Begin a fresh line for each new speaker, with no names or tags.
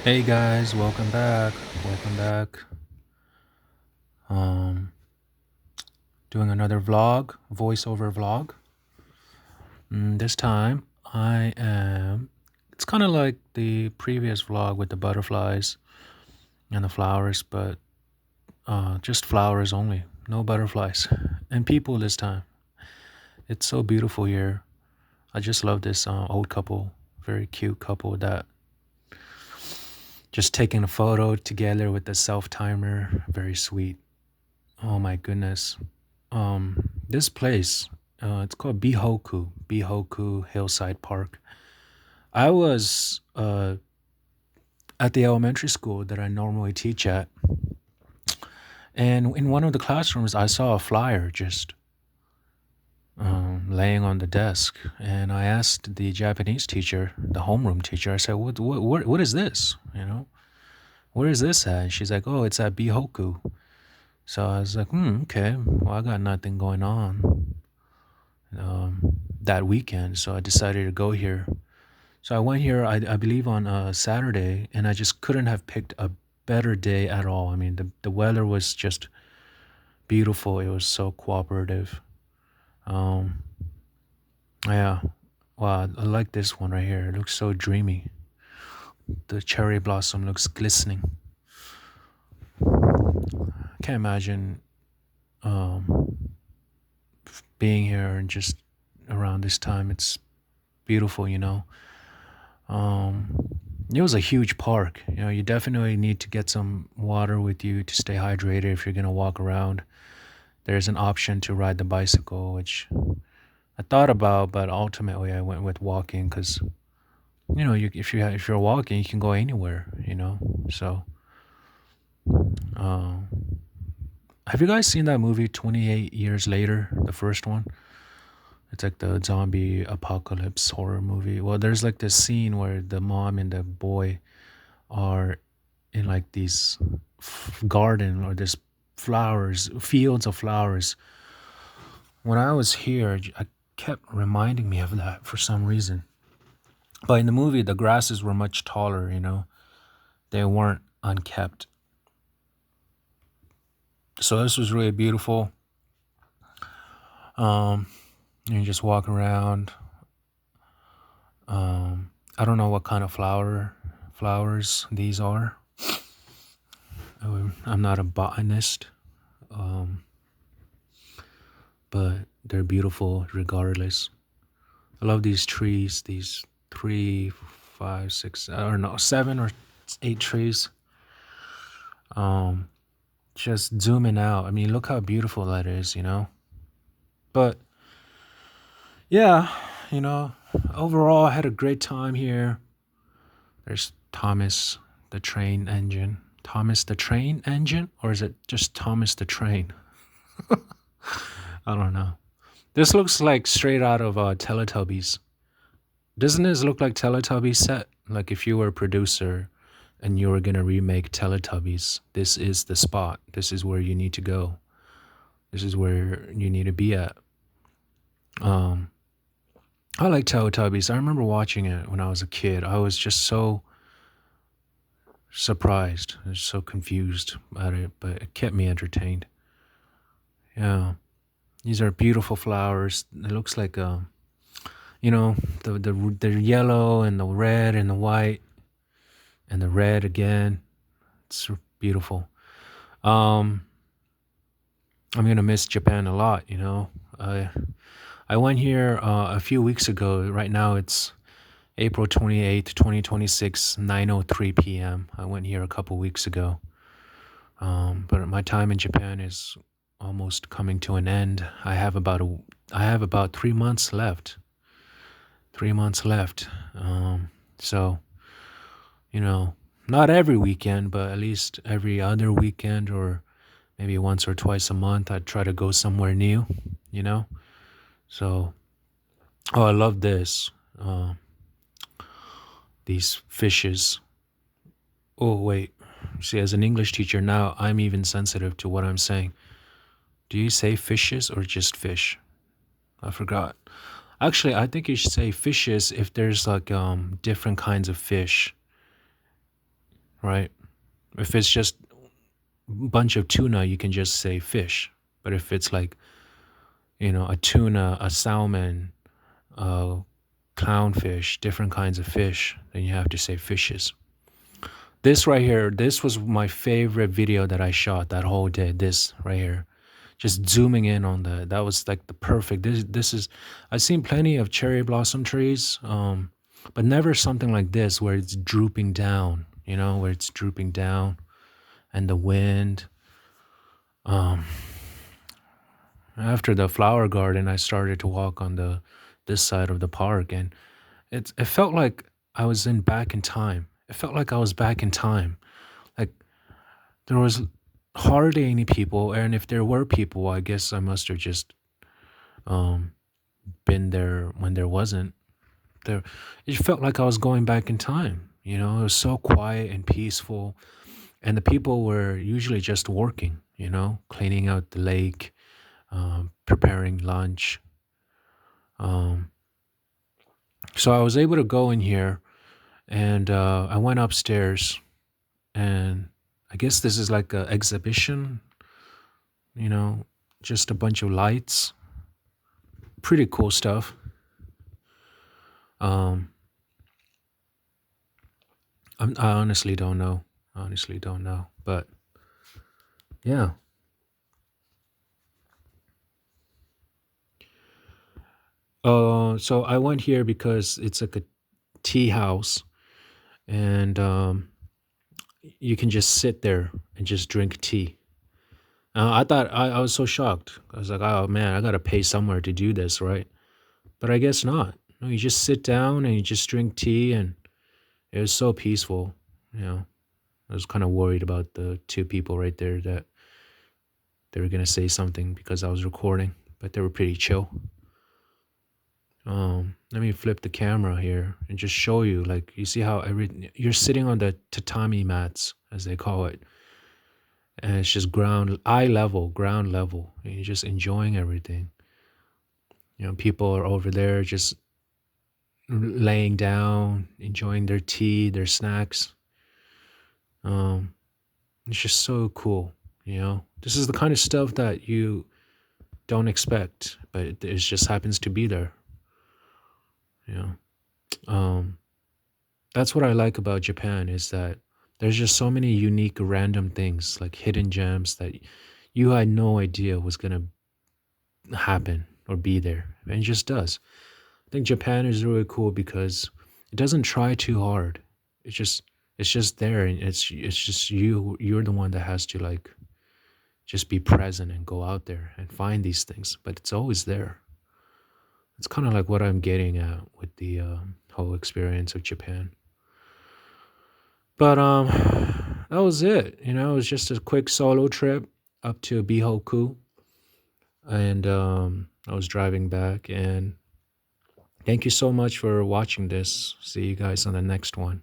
Hey guys, welcome back. Welcome back. Um, Doing another vlog, voiceover vlog. This time I am. It's kind of like the previous vlog with the butterflies and the flowers, but just flowers only, no butterflies, and people this time. It's so beautiful here. I just love this old couple, very cute couple that just taking a photo together with the self timer. Very sweet. Oh my goodness. This place, it's called Bihoku Hillside Park. I was at the elementary school that I normally teach at, and in one of the classrooms, I saw a flyer just laying on the desk, and I asked the Japanese teacher, the homeroom teacher, I said, what is this? Where is this at?" And she's like, "Oh, it's at Bihoku." So I was like, okay. Well, I got nothing going on that weekend, so I decided to go here. So I went here, I believe, on a Saturday, and I just couldn't have picked a better day at all. I mean, the weather was just beautiful. It was so cooperative. Um, yeah. Wow, I like this one right here. It looks so dreamy. The cherry blossom looks glistening. I can't imagine um, being here and just around this time. It's beautiful. Um, it was a huge park. You definitely need to get some water with you to stay hydrated if you're gonna walk around. There's an option to ride the bicycle, which I thought about, but ultimately I went with walking because if you're walking, you can go anywhere. So, uh, have you guys seen that movie 28 Years Later, the first one? It's like the zombie apocalypse horror movie. Well, there's like this scene where the mom and the boy are in like these garden or this flowers, fields of flowers. When I was here, I kept reminding me of that for some reason. But in the movie, the grasses were much taller. They weren't unkept. So this was really beautiful. Um, you just walk around. I don't know what kind of flowers these are. I'm not a botanist, um, but they're beautiful regardless. I love these trees. These three, five, six, I don't know, 7 or 8 trees. Um, just zooming out. I mean, look how beautiful that is. But yeah, you know, overall, I had a great time here. There's Thomas the Train Engine. Thomas the Train Engine? Or is it just Thomas the Train? I don't know. This looks like straight out of Teletubbies. Doesn't this look like Teletubbies set? Like if you were a producer and you were gonna remake Teletubbies, this is the spot. This is where you need to go. This is where you need to be at. Um, I like Teletubbies. I remember watching it when I was a kid. I was just so surprised, I was so confused about it, but it kept me entertained. Yeah, these are beautiful flowers. It looks like you know, the yellow and the red and the white and the red again. It's beautiful. Um, I'm gonna miss Japan a lot. I went here a few weeks ago. Right now it's April 28th, 2026, 9:03 p.m. I went here a couple weeks ago. But my time in Japan is almost coming to an end. I have about 3 months left. 3 months left. So you know, not every weekend, but at least every other weekend or maybe once or twice a month, I'd try to go somewhere new, you know? So, oh, I love this. Uh, these fishes. Oh, wait. See, as an English teacher now, I'm even sensitive to what I'm saying. Do you say fishes or just fish? I forgot. Actually, I think you should say fishes if there's like different kinds of fish. right? If it's just a bunch of tuna, you can just say fish. But if it's like, a tuna, a salmon, a clownfish, different kinds of fish, then you have to say fishes. This right here, this was my favorite video that I shot that whole day. This right here, just zooming in on that was like the perfect. This is, I've seen plenty of cherry blossom trees, but never something like this where it's drooping down. Where it's drooping down, and the wind. Um, After the flower garden, I started to walk on the this side of the park, and it felt like I was in back in time. It felt like I was back in time. Like there was hardly any people, and if there were people, I guess I must have just um been there when there wasn't. There, it felt like I was going back in time. It was so quiet and peaceful, and the people were usually just working. Cleaning out the lake, preparing lunch. Um, so I was able to go in here, and I went upstairs, and I guess this is like an exhibition. You know, just a bunch of lights, pretty cool stuff. Um, I honestly don't know. Honestly, don't know. But yeah. So I went here because it's like a tea house, and you can just sit there and just drink tea. I thought I was so shocked. I was like, oh man, I gotta pay somewhere to do this, right? But I guess not. No, you just sit down and you just drink tea, and it was so peaceful. You know, I was kind of worried about the two people right there that they were gonna say something because I was recording, but they were pretty chill. Let me flip the camera here and just show you. Like, you see how you're sitting on the tatami mats, as they call it, and it's just ground level, and you're just enjoying everything. People are over there just laying down, enjoying their tea, their snacks. Um, it's just so cool. This is the kind of stuff that you don't expect, but it just happens to be there. You know, um, that's what I like about Japan is that there's just so many unique, random things like hidden gems that you had no idea was gonna happen or be there, and it just does. I think Japan is really cool because it doesn't try too hard. It's just it's just there, and it's just you're the one that has to like just be present and go out there and find these things, but it's always there. It's kind of like what I'm getting at with the whole experience of Japan. But that was it. It was just a quick solo trip up to Bihoku, and I was driving back. And thank you so much for watching this. See you guys on the next one.